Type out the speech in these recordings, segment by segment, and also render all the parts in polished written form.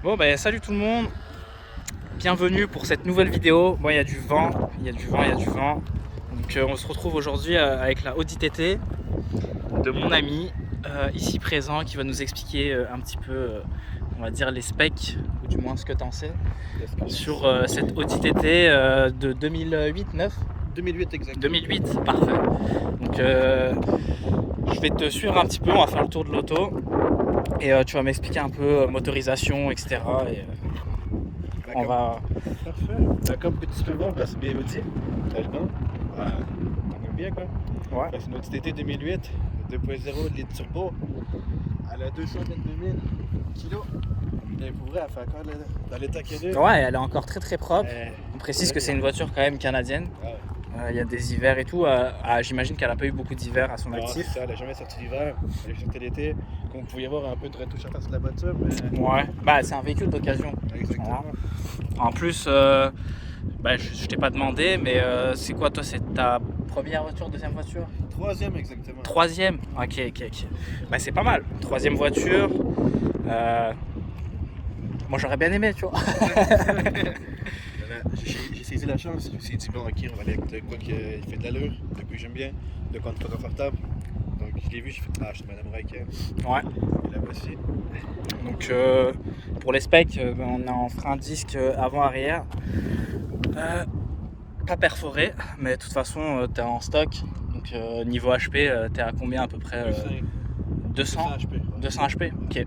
Bon bah salut tout le monde, bienvenue pour cette nouvelle vidéo. Bon il y a du vent, il y a du vent. Donc on se retrouve aujourd'hui avec la Audi TT de mon ami ici présent qui va nous expliquer un petit peu, on va dire les specs, ou du moins ce que tu en sais, sur cette Audi TT de 2008-9 2008 exactement. 2008, parfait. Donc je vais te suivre un petit peu, on va faire le tour de l'auto. Et tu vas m'expliquer un peu motorisation, etc. Et on va... Parfait. Comme tu peux voir, c'est bien Audi. T'as le nom. On aime bien quoi. Ouais. C'est une Audi TT 2008, 2.0 litre turbo. Elle a 222 000 kilos. Et pour vrai, elle fait encore dans l'état qu'elle est. Ouais, elle est encore très très propre. On précise que c'est une voiture quand même canadienne. Il y a des hivers et tout. J'imagine qu'elle n'a pas eu beaucoup d'hivers à son actif. Ça, elle n'a jamais sorti l'hiver. Elle est sortie l'été. Comme vous pouvez voir un peu de retouche à faire sur la voiture. Mais... Ouais, bah c'est un véhicule d'occasion. Exactement. En plus, je t'ai pas demandé, mais c'est quoi toi? C'est ta première voiture, deuxième voiture? Troisième exactement. Troisième? Ok. Bah c'est pas mal. Troisième voiture. Moi j'aurais bien aimé, tu vois. J'ai saisi la chance, je me suis dit bon ok on va aller avec de quoi qu'il fait de l'allure, de quoi j'aime bien, de quoi pas confortable. Donc je l'ai vu, j'ai fait je suis madame avec Ouais. la voici. Donc pour les specs, on est en frein disque avant-arrière. Pas perforé, mais de toute façon t'es en stock. Donc niveau HP, t'es à combien à peu près 200 HP. 200 HP, ok.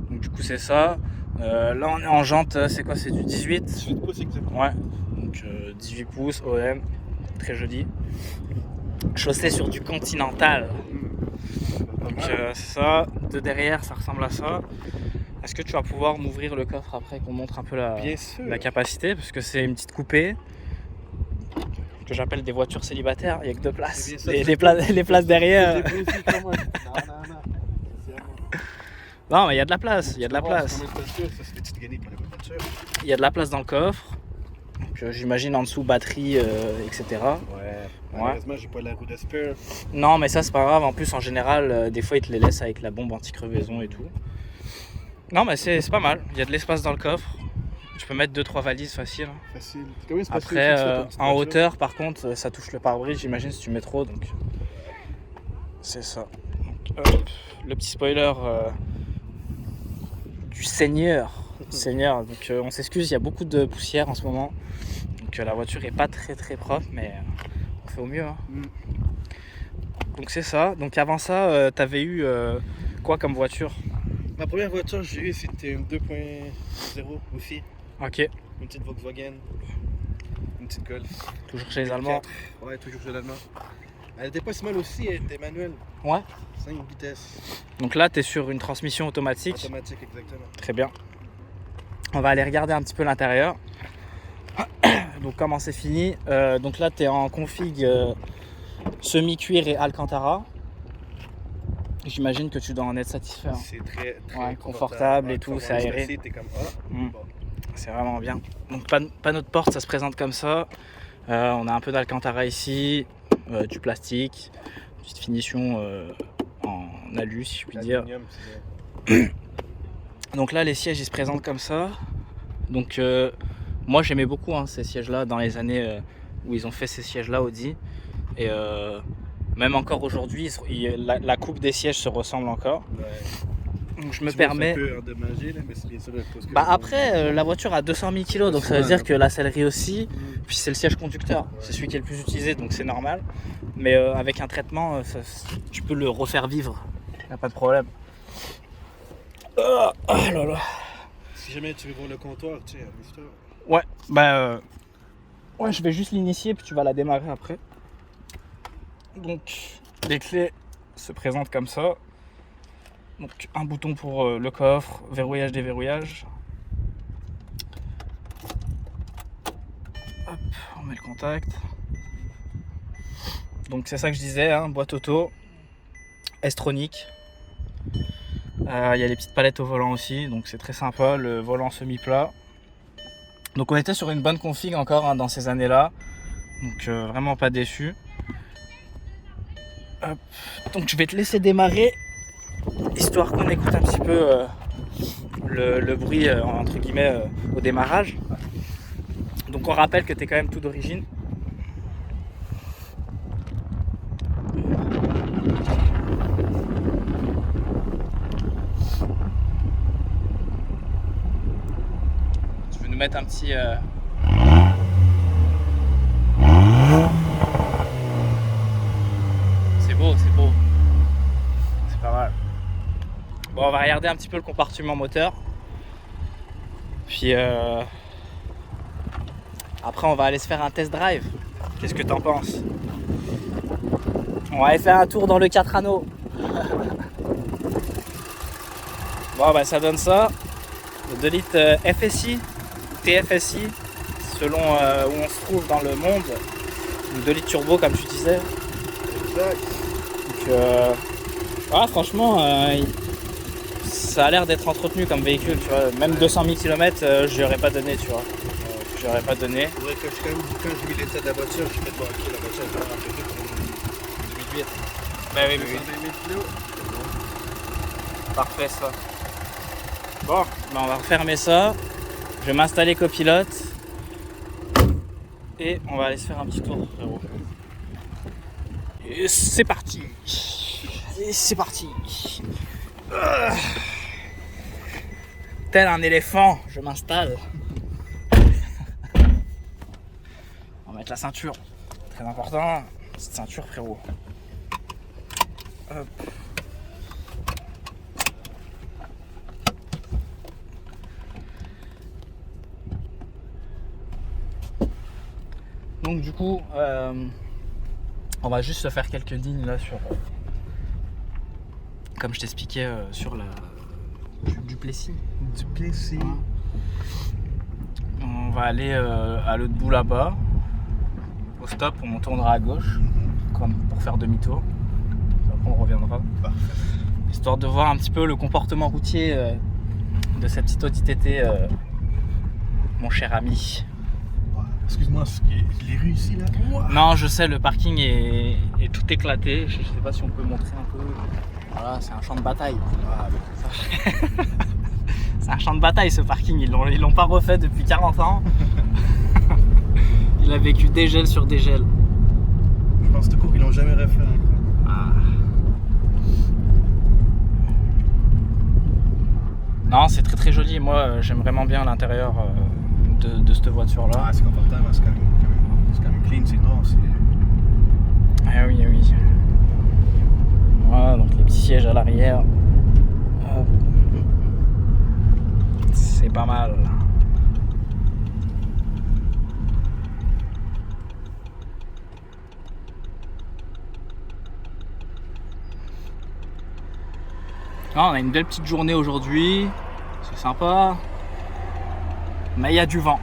Donc du coup c'est ça. Là on est en jante, c'est quoi? C'est du 18? 18 pouces exactement. Ouais, donc 18 pouces OM, très joli. Chaussée sur du Continental. Donc c'est ça, de derrière ça ressemble à ça. Est-ce que tu vas pouvoir m'ouvrir le coffre après qu'on montre un peu la capacité? Parce que c'est une petite coupée que j'appelle des voitures célibataires, il n'y a que deux places. Les places derrière. Non, mais il y a de la place, il y a de la place. Il y a de la place dans le coffre. Donc j'imagine en dessous batterie, etc. Ouais. Malheureusement, j'ai pas la roue de spare. Non, mais ça c'est pas grave. En plus, en général, des fois ils te les laissent avec la bombe anti-crevaison et tout. Non, mais c'est pas mal. Il y a de l'espace dans le coffre. Tu peux mettre 2-3 valises facile. Facile. Après, en hauteur, par contre, ça touche le pare-brise. J'imagine si tu mets trop, donc c'est ça. Donc, hop, le petit spoiler du Seigneur. Donc on s'excuse, il y a beaucoup de poussière en ce moment. Donc la voiture est pas très très propre, mais on fait au mieux. Hein. Donc c'est ça. Donc avant ça, t'avais eu quoi comme voiture? Ma première voiture que j'ai eue, c'était une 2.0 aussi. Ok. Une petite Volkswagen. Une petite Golf. Toujours chez les Allemands? Ouais, toujours chez les Allemands. Elle était pas si mal aussi, elle était manuelle. Ouais. 5 vitesses. Donc là, tu es sur une transmission automatique. Automatique, exactement. Très bien. On va aller regarder un petit peu l'intérieur. Donc comment c'est fini. Donc là, tu es en config semi-cuir et Alcantara. J'imagine que tu dois en être satisfait. Hein. C'est très confortable et tout, c'est aéré. T'es comme, bon. C'est vraiment bien. Donc panneau de porte, ça se présente comme ça. On a un peu d'Alcantara ici, du plastique, petite finition en alu si je puis dire. Donc là les sièges ils se présentent comme ça. Donc moi j'aimais beaucoup ces sièges là dans les années où ils ont fait ces sièges là Audi. Et même encore aujourd'hui la coupe des sièges se ressemble encore. Ouais. Donc je me permets. Un peu endommagé, là, mais c'est bien sûr parce que après la voiture a 200 000 kg donc ça veut dire que la sellerie aussi. Puis c'est le siège conducteur, c'est celui qui est le plus utilisé donc c'est normal. Mais avec un traitement, tu peux le refaire vivre, y a pas de problème. Oh là là. Si jamais tu veux voir le comptoir, tu sais, l'histoire. Ouais, ouais, je vais juste l'initier puis tu vas la démarrer après. Donc les clés se présentent comme ça. Donc un bouton pour le coffre, verrouillage, déverrouillage. Hop, on met le contact. Donc c'est ça que je disais, boîte auto, S-tronic. Il y a les petites palettes au volant aussi, donc c'est très sympa, le volant semi-plat. Donc on était sur une bonne config encore dans ces années-là, donc vraiment pas déçu. Hop. Donc je vais te laisser démarrer, histoire qu'on écoute un petit peu le bruit entre guillemets au démarrage. Donc on rappelle que tu es quand même tout d'origine. Tu veux nous mettre un petit... C'est beau, c'est beau. C'est pas mal. Bon, on va regarder un petit peu le compartiment moteur. Puis après on va aller se faire un test drive. Qu'est-ce que t'en penses? On va aller faire un tour dans le 4 anneaux. Bon bah ça donne ça. Le 2 litres FSI ou TFSI selon où on se trouve dans le monde. Ou 2 litres turbo comme tu disais. Exact. Donc franchement ça a l'air d'être entretenu comme véhicule, tu vois. Même 200 000 km je lui aurais pas donné, tu vois. Je lui aurais pas donné. C'est vrai que quand j'ai vu l'état de la voiture, je me suis dit bon ok, la voiture est vraiment prévue pour une 2008. Bah oui, 220 000 kg. Parfait ça. Bon, bah on va refermer ça. Je vais m'installer copilote. Et on va aller se faire un petit tour, frérot. Et c'est parti. Et c'est parti. Tel un éléphant, je m'installe. On va mettre la ceinture. Très important. Petite ceinture, frérot. Hop. Donc du coup, on va juste se faire quelques lignes là sur, comme je t'expliquais, sur la du Plessis. Du Plessis. On va aller à l'autre bout là-bas. Au stop, on tournera à gauche, comme pour faire demi-tour. Après, on reviendra. Parfait. Histoire de voir un petit peu le comportement routier de cette petite Audi TT, mon cher ami. Excuse-moi, les rues ici là. Non, je sais, le parking est tout éclaté. Je sais pas si on peut montrer un peu. Voilà, c'est un champ de bataille. Ah, C'est un champ de bataille ce parking. Ils l'ont pas refait depuis 40 ans. Il a vécu dégel sur dégel. je pense tout court qu'ils l'ont jamais refait encore. Ah. Non, c'est très très joli. Moi, j'aime vraiment bien l'intérieur de cette voiture-là. Ah, c'est confortable, c'est quand même clean, c'est noir, c'est... Ah oui, ah oui. Voilà, donc les petits sièges à l'arrière. Hop. C'est pas mal. Ah, on a une belle petite journée aujourd'hui. C'est sympa. Mais il y a du vent.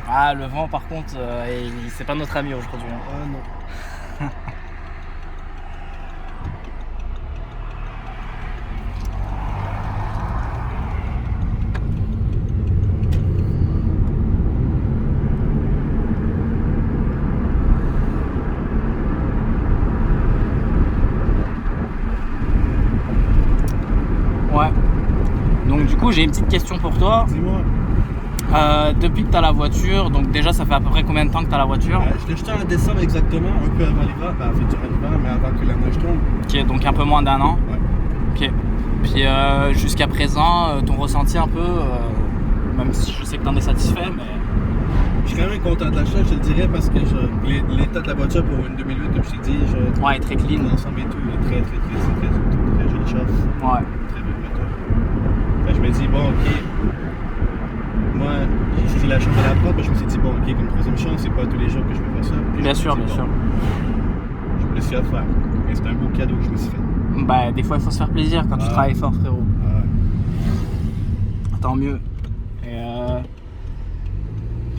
Ah, le vent par contre, c'est pas notre ami aujourd'hui. Hein. Ah non. Ouais. Donc du coup, j'ai une petite question pour toi. Dis-moi. Depuis que tu as la voiture, donc déjà ça fait à peu près combien de temps que tu as la voiture? Je l'ai jeté en décembre exactement, un peu avant l'hiver, en fait durant l'hiver, mais avant que la neige tombe. Ok, donc un peu moins d'un an. Ouais. Ok. Puis jusqu'à présent, ton ressenti un peu, même si je sais que tu en es satisfait, mais... Je suis quand même content de l'achat, je te le dirais, parce que l'état de la voiture pour une 2008, comme je t'ai dit, Ouais, très clean. l'ensemble et tout, il est très joli char. Ouais. Très belle voiture. Fait que je me dis, bon, ok. Moi, j'ai la chance de la prendre, je me suis dit, bon, ok, comme troisième chance, c'est pas tous les jours que je peux faire ça. Puis Bien je me sûr, suis dit, bien bon, sûr. Je me le suis offert. Et c'est un beau cadeau que je me suis fait. Bah, des fois il faut se faire plaisir quand tu travailles fort, frérot. Ah ouais. Tant mieux. Et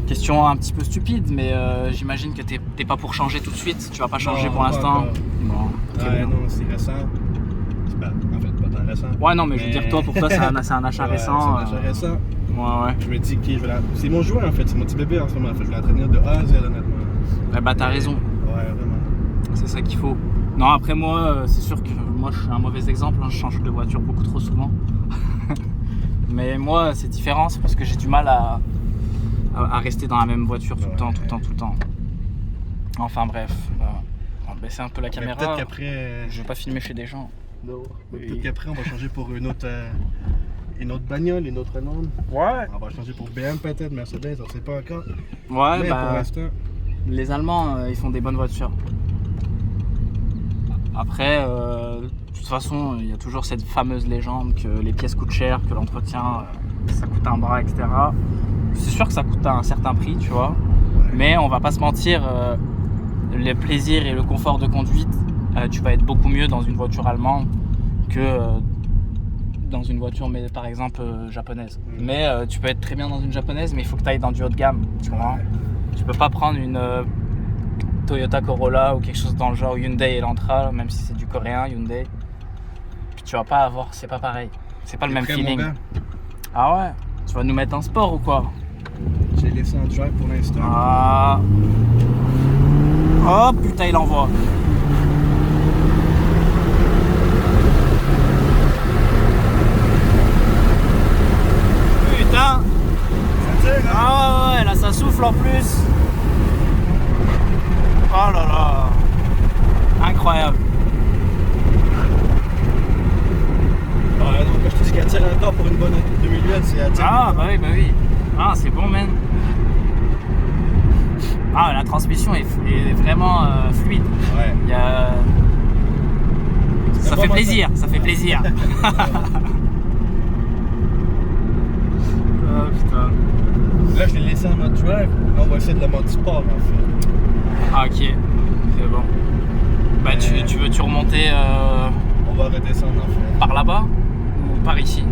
question un petit peu stupide, mais j'imagine que t'es pas pour changer tout de suite. Tu vas pas changer Non, pour pas l'instant. encore. Bon, très Ouais, bien. non, c'est récent. C'est pas, en fait, pas tant récent. Ouais, non, mais je veux dire, toi, pour toi, c'est un achat Ouais, récent. C'est un achat récent. Ouais. Je me dis, ok, c'est mon jouet en fait, c'est mon petit bébé en ce moment. En fait, je vais l'entretenir de A à Z, honnêtement. Bah, t'as raison. Ouais, vraiment. C'est ça qu'il faut. Non, après moi, c'est sûr que moi je suis un mauvais exemple, hein. Je change de voiture beaucoup trop souvent. Mais moi, c'est différent, c'est parce que j'ai du mal à rester dans la même voiture tout le temps. Enfin bref, on va baisser un peu la caméra. Peut-être qu'après. Je vais pas filmer chez des gens. Non. Peut-être qu'après, on va changer pour une autre bagnole, une autre norme. Ouais. On va changer pour BM peut-être, Mercedes, on sait pas encore. Ouais, Mais pour bah, l'instant. les Allemands, ils font des bonnes voitures. Après, de toute façon, il y a toujours cette fameuse légende que les pièces coûtent cher, que l'entretien, ça coûte un bras, etc. C'est sûr que ça coûte un certain prix, tu vois. Ouais. Mais on va pas se mentir, le plaisir et le confort de conduite, tu vas être beaucoup mieux dans une voiture allemande que dans une voiture, mais par exemple japonaise. Mais tu peux être très bien dans une japonaise, mais il faut que tu ailles dans du haut de gamme, tu vois. Tu peux pas prendre une Toyota Corolla ou quelque chose dans le genre Hyundai Elantra, même si c'est du coréen Hyundai. Puis tu vas pas avoir, c'est pas pareil. C'est pas le même Prêt, feeling. mon gars? Ah ouais? Tu vas nous mettre en sport ou quoi? J'ai laissé en drive pour l'instant. Ah. Oh putain, il envoie. Putain. Ça tire, hein? Ah ouais, là ça souffle en plus. Oh là là. Incroyable. Ouais, non, quand je te dis qu'elle tire encore pour une bonne 2008, c'est à tirer. Ah bah oui. Ah c'est bon man. Ah la transmission est vraiment fluide. Ouais. Il y a... Ça fait plaisir, ça fait plaisir. Oh putain. Là, je l'ai laissé en mode drive. Là, on va essayer de le mode sport, en fait. Ah ok, c'est bon. Bah tu veux-tu remonter On va redescendre, en fait. par là-bas ou par ici?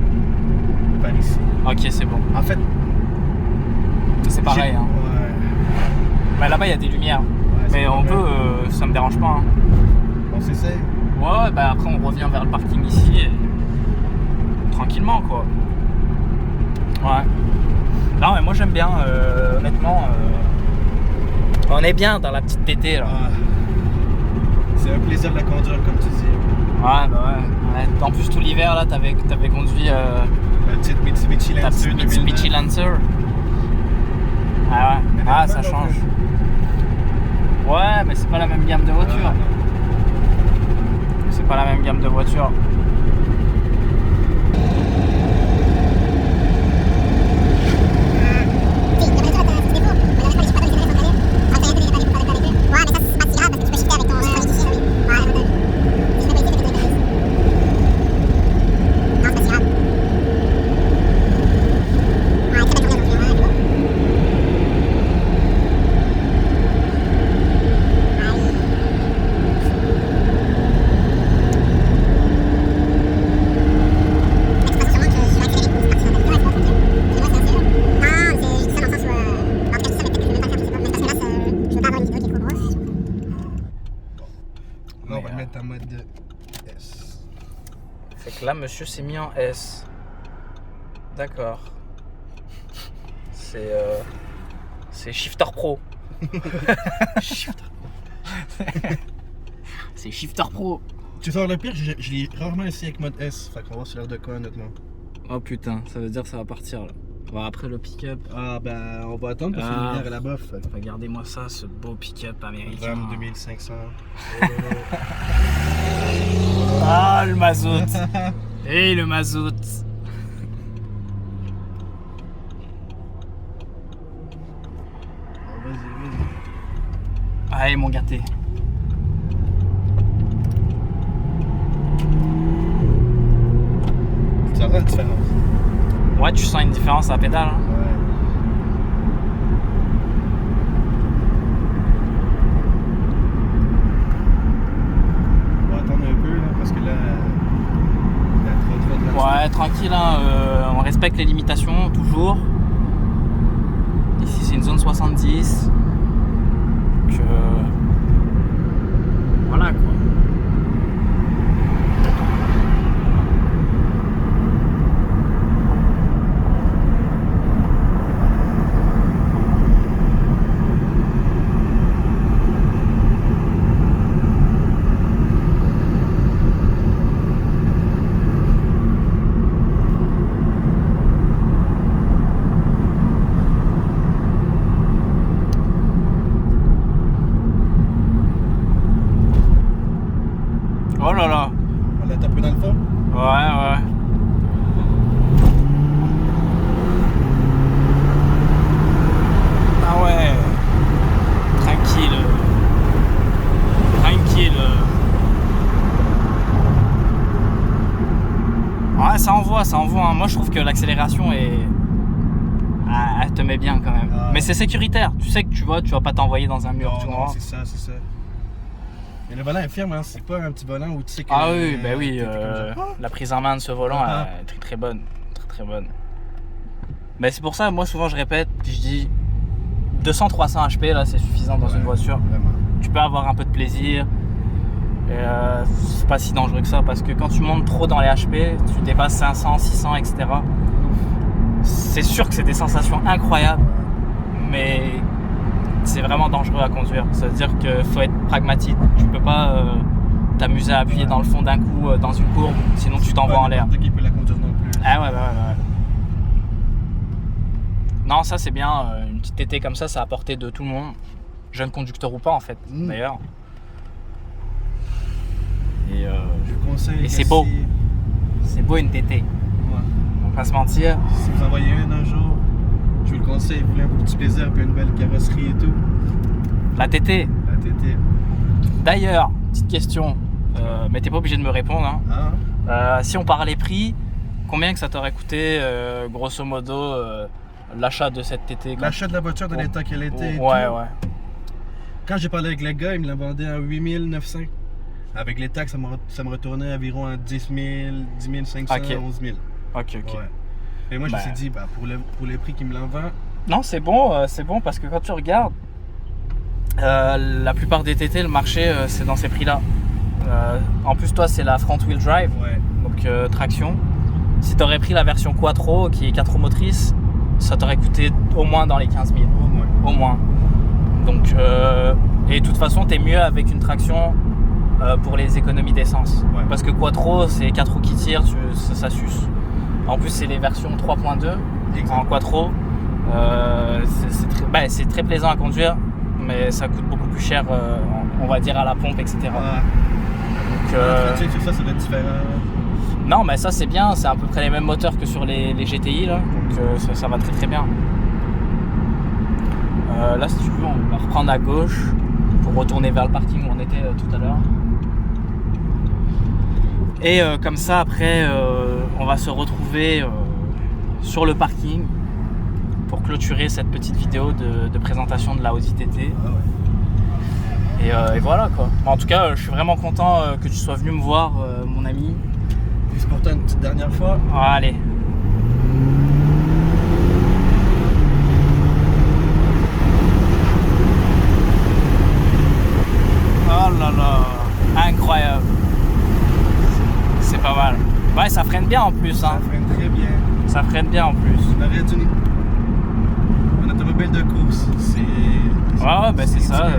Par ici. Ok c'est bon. En fait, C'est pareil. Hein. Ouais. Bah, là-bas il y a des lumières. Ouais, Mais c'est on vrai. peut, ça me dérange pas. Hein. On s'essaye. Ouais, bah après on revient vers le parking ici et... tranquillement quoi. Ouais. Non mais moi j'aime bien, honnêtement. On est bien dans la petite TT là. Ah. C'est un plaisir de la conduire, comme tu dis. Ouais bah ouais. En plus tout l'hiver là t'avais conduit La petite Mitsubishi ta Lancer petite Mitsubishi 2009. Lancer. Ah ouais. Ah ça change. Ouais mais c'est pas la même gamme de voiture. Ah, non. C'est pas la même gamme de voiture. Là, on va le mettre en mode S. Fait que là, monsieur s'est mis en S. D'accord. C'est Shifter Pro. C'est Shifter Pro. Tu sors le pire, je l'ai rarement essayé avec mode S. Fait qu'on va sur l'air de quoi, honnêtement. Oh putain, ça veut dire que ça va partir là. Bon, après le pick-up. Ah, ben, on va attendre parce que Ah. l'hiver est là-bas. Fait. Regardez-moi ça, ce beau pick-up américain. Ram 2500. Ah, le mazout. Et le mazout. Vas-y. Allez, mon gâté. Tu sens la différence? Ouais, tu sens une différence à la pédale. Hein. Ouais. On va attendre un peu là, parce que là, il y a trop de Ouais, tranquille, hein, on respecte les limitations toujours. Ici, c'est une zone 70. Donc, voilà quoi. l'accélération elle te met bien quand même. Mais c'est sécuritaire, tu sais que tu vas pas t'envoyer dans un mur. Non, c'est ça. Et le volant est ferme, hein. C'est pas un petit volant où tu sais que... Ah oui, la prise en main de ce volant est très bonne. Très bonne. Mais c'est pour ça, moi souvent je répète, je dis 200-300 HP là c'est suffisant dans une voiture. Vraiment. Tu peux avoir un peu de plaisir. Et c'est pas si dangereux que ça parce que quand tu montes trop dans les HP, tu dépasses 500, 600, etc. C'est sûr que c'est des sensations incroyables, mais c'est vraiment dangereux à conduire. Ça veut dire qu'il faut être pragmatique. Tu peux pas t'amuser à appuyer dans le fond d'un coup dans une courbe, sinon tu t'envoies en l'air. N'importe qui peut la conduire non plus. Ah ouais. Non, ça c'est bien. Une petite TT comme ça à la portée de tout le monde. Jeune conducteur ou pas en fait, d'ailleurs. Je conseille. Et c'est beau. C'est beau une TT. Ouais. On va pas se mentir. Si vous en voyez un jour, je vous le conseille. Vous voulez un petit plaisir, puis une belle carrosserie et tout. La TT. La TT. D'ailleurs, petite question. Mais t'es pas obligé de me répondre. Hein. Si on parlait prix, combien que ça t'aurait coûté, grosso modo, l'achat de cette TT? L'achat de la voiture de l'état qu'elle était. Ouais. Quand j'ai parlé avec le gars, il me l'a vendu à 8 900. Avec les taxes, ça me retournait environ à 10 500, 11 000. Ok. Ouais. Et moi, je me suis dit, pour les prix qu'il me l'en vend... Non, c'est bon parce que quand tu regardes, la plupart des TT, le marché, c'est dans ces prix-là. En plus, toi, c'est la front wheel drive, donc traction. Si tu aurais pris la version Quattro, qui est 4 roues motrices, ça t'aurait coûté au moins dans les 15 000. Au moins. Donc, et de toute façon, tu es mieux avec une traction pour les économies d'essence. Parce que Quattro, c'est 4 roues qui tirent, ça suce. En plus, c'est les versions 3.2 en Quattro. C'est très plaisant à conduire, mais ça coûte beaucoup plus cher, on va dire, à la pompe, etc. Donc, ça doit être différent. Non, mais ça c'est bien, c'est à peu près les mêmes moteurs que sur les GTI, là. Donc ça va très bien. Là, si tu veux, on va reprendre à gauche pour retourner vers le parking où on était tout à l'heure. Et comme ça, après, on va se retrouver sur le parking pour clôturer cette petite vidéo de présentation de la Audi TT. Et voilà quoi. En tout cas, je suis vraiment content que tu sois venu me voir, mon ami. Et c'est pour toi une petite dernière fois. Allez. Oh là là, incroyable. C'est pas mal. Ouais, ça freine bien en plus. Ça freine très bien. Ça freine bien en plus. On aurait dû... Un automobile de course. C'est ça.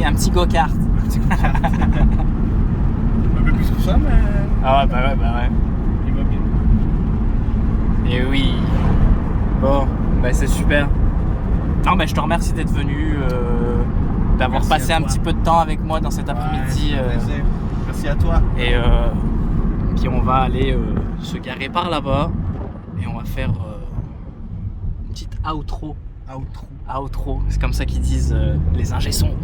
Un petit go-kart. Un peu plus que ça, mais... Ah ouais. Il va bien. Et oui. Bon, c'est super. Non, je te remercie d'être venu, d'avoir passé un petit peu de temps avec moi dans cet après-midi. Merci à toi. Et puis on va aller se garer par là-bas et on va faire une petite outro. Outro, c'est comme ça qu'ils disent les ingé sons.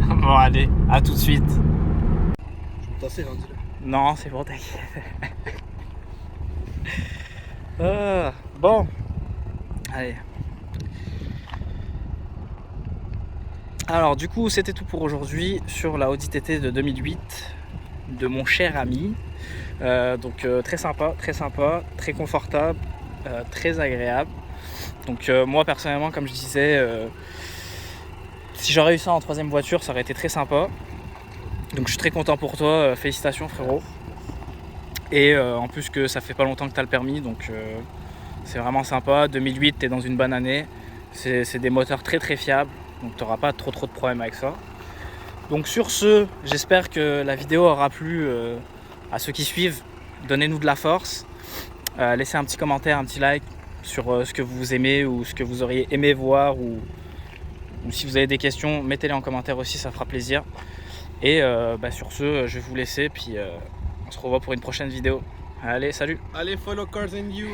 Bon, allez, à tout de suite. Je vais tasser rendu là. Non, c'est bon, t'inquiète. Bon, allez. Alors, du coup, c'était tout pour aujourd'hui sur la Audi TT de 2008 de mon cher ami. Donc, très sympa, très confortable, très agréable. Donc moi personnellement, comme je disais, si j'aurais eu ça en troisième voiture, ça aurait été très sympa. Donc je suis très content pour toi, félicitations frérot. Et en plus que ça fait pas longtemps que tu as le permis, donc c'est vraiment sympa. 2008, tu es dans une bonne année. C'est des moteurs très fiables, donc tu n'auras pas trop de problèmes avec ça. Donc sur ce, j'espère que la vidéo aura plu à ceux qui suivent. Donnez-nous de la force, laissez un petit commentaire, un petit like sur ce que vous aimez ou ce que vous auriez aimé voir, ou si vous avez des questions, mettez-les en commentaire aussi, ça fera plaisir. Et sur ce, je vais vous laisser, puis on se revoit pour une prochaine vidéo. Allez, salut. Allez, follow Cars and You.